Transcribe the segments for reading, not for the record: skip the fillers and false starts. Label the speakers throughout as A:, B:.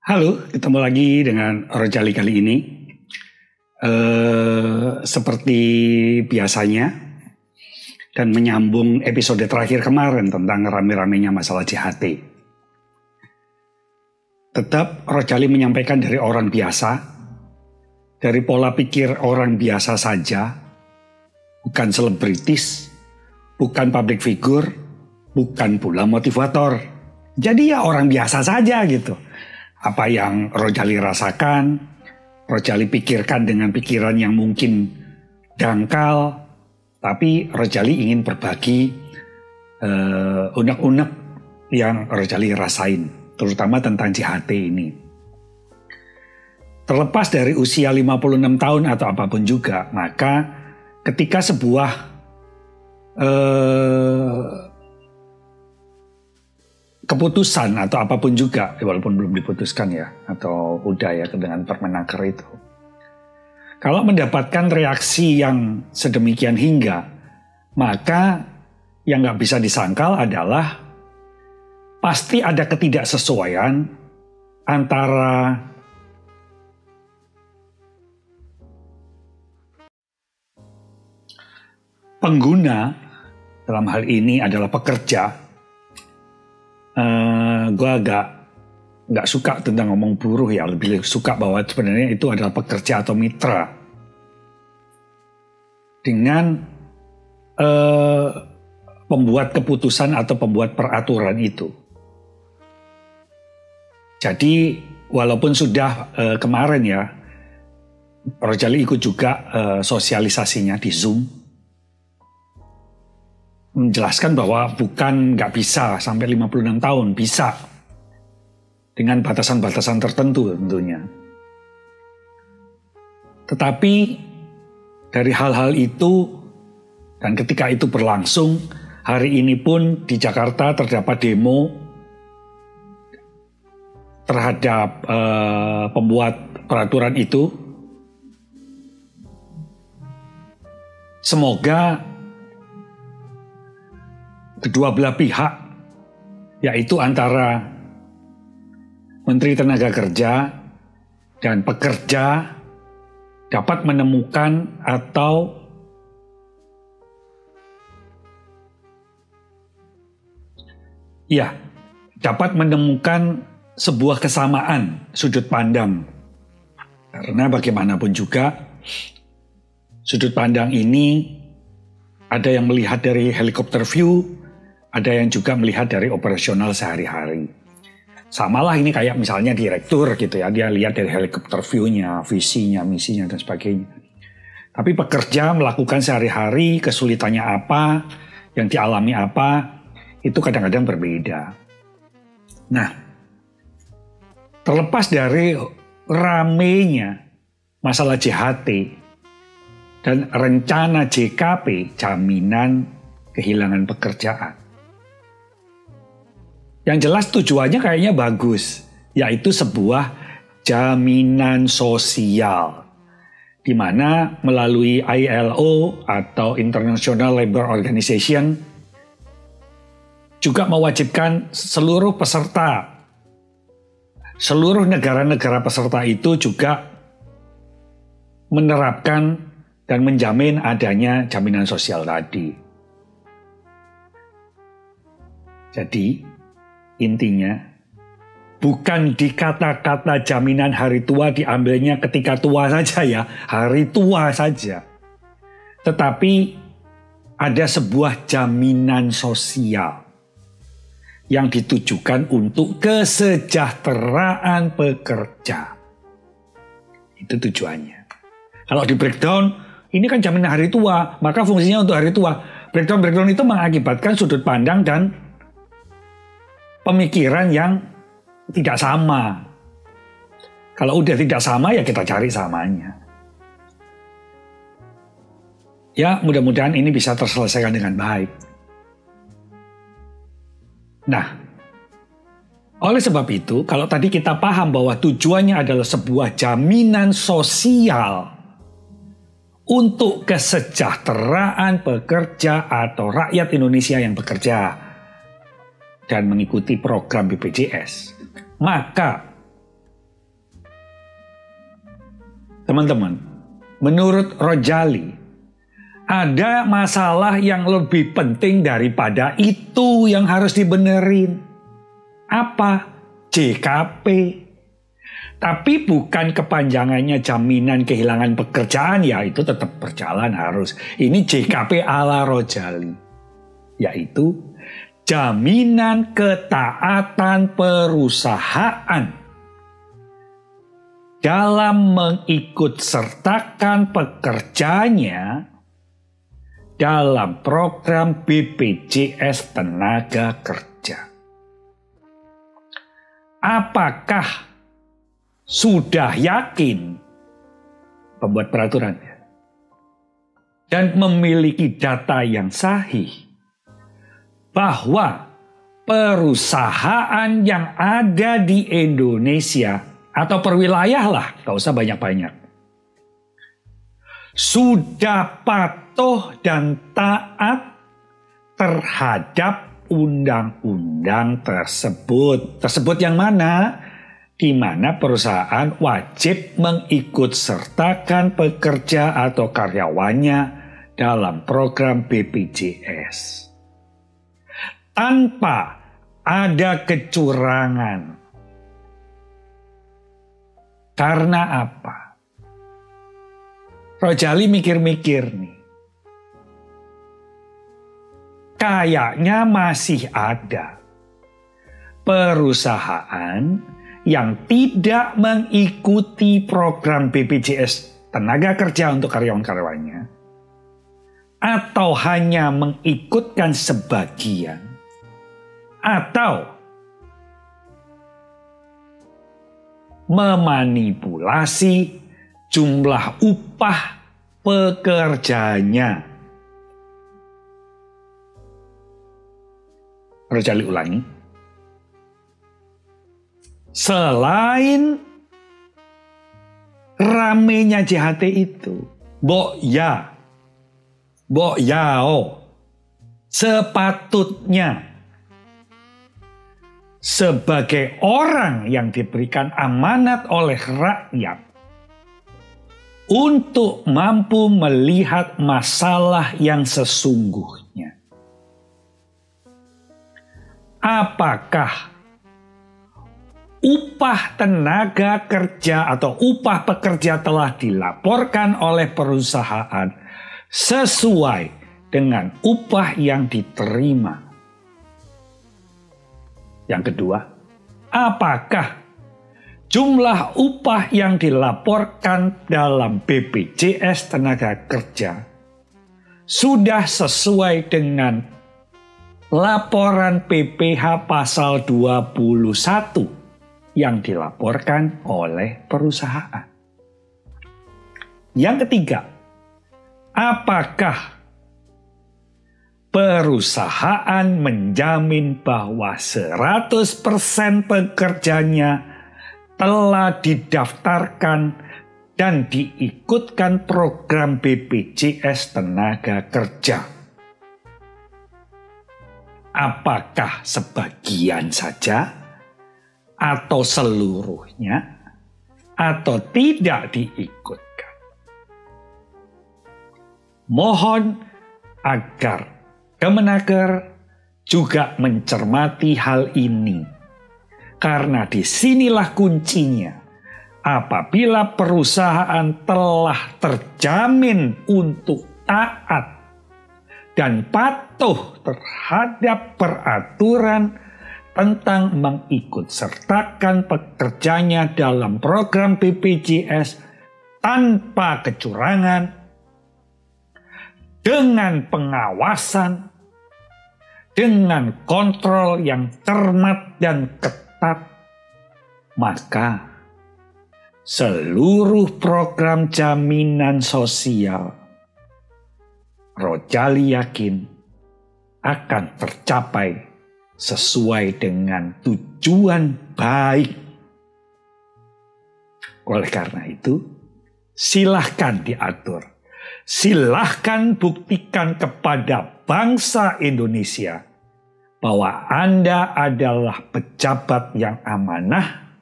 A: Halo, ketemu lagi dengan Rojali kali ini. Seperti biasanya, dan menyambung episode terakhir kemarin tentang rame-ramenya masalah JHT. Tetap Rojali menyampaikan dari orang biasa, dari pola pikir orang biasa saja, bukan selebritis, bukan public figure, bukan pula motivator. Jadi ya orang biasa saja gitu. Apa yang Rojali rasakan, Rojali pikirkan dengan pikiran yang mungkin dangkal, tapi Rojali ingin berbagi unek-unek yang Rojali rasain, terutama tentang JHT ini. Terlepas dari usia 56 tahun atau apapun juga, maka ketika sebuah keputusan atau apapun juga, walaupun belum diputuskan ya, atau udah ya dengan Permenaker itu. Kalau mendapatkan reaksi yang sedemikian hingga, maka yang nggak bisa disangkal adalah pasti ada ketidaksesuaian antara pengguna, dalam hal ini adalah pekerja. Gue agak nggak suka tentang ngomong buruh ya, lebih suka bahwa sebenarnya itu adalah pekerja atau mitra dengan pembuat keputusan atau pembuat peraturan itu. Jadi walaupun sudah kemarin ya, Rojali ikut juga sosialisasinya di Zoom, menjelaskan bahwa bukan nggak bisa sampai 56 tahun, bisa dengan batasan-batasan tertentu tentunya. Tetapi dari hal-hal itu, dan ketika itu berlangsung, hari ini pun di Jakarta terdapat demo terhadap pembuat peraturan itu. Semoga kedua belah pihak, yaitu antara Menteri Tenaga Kerja dan pekerja, dapat menemukan atau dapat menemukan sebuah kesamaan sudut pandang. Karena bagaimanapun juga sudut pandang ini ada yang melihat dari helikopter view, ada yang juga melihat dari operasional sehari-hari. Samalah ini kayak misalnya direktur gitu ya, dia lihat dari helikopter view-nya, visinya, misinya dan sebagainya. Tapi pekerja melakukan sehari-hari, kesulitannya apa, yang dialami apa, itu kadang-kadang berbeda. Nah, terlepas dari ramenya masalah JHT dan rencana JKP, jaminan kehilangan pekerjaan. Yang jelas tujuannya kayaknya bagus, yaitu sebuah jaminan sosial, di mana melalui ILO atau International Labour Organization juga mewajibkan seluruh peserta, seluruh negara-negara peserta itu juga menerapkan dan menjamin adanya jaminan sosial tadi. Jadi intinya bukan di kata-kata jaminan hari tua diambilnya ketika tua saja ya, hari tua saja. Tetapi ada sebuah jaminan sosial yang ditujukan untuk kesejahteraan pekerja. Itu tujuannya. Kalau di breakdown, ini kan jaminan hari tua, maka fungsinya untuk hari tua. Breakdown itu mengakibatkan sudut pandang dan pemikiran yang tidak sama. Kalau udah tidak sama ya kita cari samanya. Ya mudah-mudahan ini bisa terselesaikan dengan baik. Nah, oleh sebab itu kalau tadi kita paham bahwa tujuannya adalah sebuah jaminan sosial untuk kesejahteraan pekerja atau rakyat Indonesia yang bekerja dan mengikuti program BPJS, maka Teman-teman, menurut Rojali, ada masalah yang lebih penting daripada itu yang harus dibenerin. Apa? JKP. Tapi bukan kepanjangannya jaminan kehilangan pekerjaan, ya itu tetap berjalan harus. Ini JKP ala Rojali, yaitu jaminan ketaatan perusahaan dalam mengikutsertakan pekerjanya dalam program BPJS Tenaga Kerja. Apakah sudah yakin pembuat peraturan dan memiliki data yang sahih bahwa perusahaan yang ada di Indonesia atau per wilayah lah, gak usah banyak-banyak, sudah patuh dan taat terhadap undang-undang tersebut. Tersebut yang mana? Di mana perusahaan wajib mengikutsertakan pekerja atau karyawannya dalam program BPJS. Tanpa ada kecurangan. Karena apa? Rojali mikir-mikir nih. Kayaknya masih ada perusahaan yang tidak mengikuti program BPJS Tenaga Kerja untuk karyawan-karyawannya, atau hanya mengikutkan sebagian, atau memanipulasi jumlah upah pekerjanya. Rojali ulangi. Selain ramenya JHT itu, Mbok Yao, sepatutnya sebagai orang yang diberikan amanat oleh rakyat untuk mampu melihat masalah yang sesungguhnya. Apakah upah tenaga kerja atau upah pekerja telah dilaporkan oleh perusahaan sesuai dengan upah yang diterima? Yang kedua, apakah jumlah upah yang dilaporkan dalam BPJS Tenaga Kerja sudah sesuai dengan laporan PPh pasal 21 yang dilaporkan oleh perusahaan? Yang ketiga, apakah perusahaan menjamin bahwa 100% pekerjanya telah didaftarkan dan diikutkan program BPJS Tenaga Kerja? Apakah sebagian saja, atau seluruhnya, atau tidak diikutkan? Mohon agar Kemenaker juga mencermati hal ini, karena disinilah kuncinya. Apabila perusahaan telah terjamin untuk taat dan patuh terhadap peraturan tentang mengikutsertakan pekerjanya dalam program BPJS tanpa kecurangan, dengan pengawasan, dengan kontrol yang cermat dan ketat, maka seluruh program jaminan sosial, Rojali yakin, akan tercapai sesuai dengan tujuan baik. Oleh karena itu, silahkan diatur. Silahkan buktikan kepada bangsa Indonesia bahwa Anda adalah pejabat yang amanah,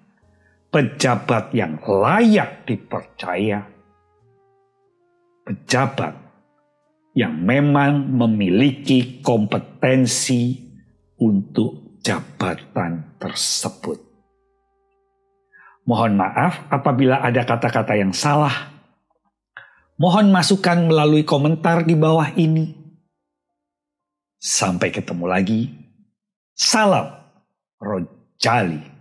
A: pejabat yang layak dipercaya, pejabat yang memang memiliki kompetensi untuk jabatan tersebut. Mohon maaf apabila ada kata-kata yang salah. Mohon masukan melalui komentar di bawah ini. Sampai ketemu lagi. Salam Rojali.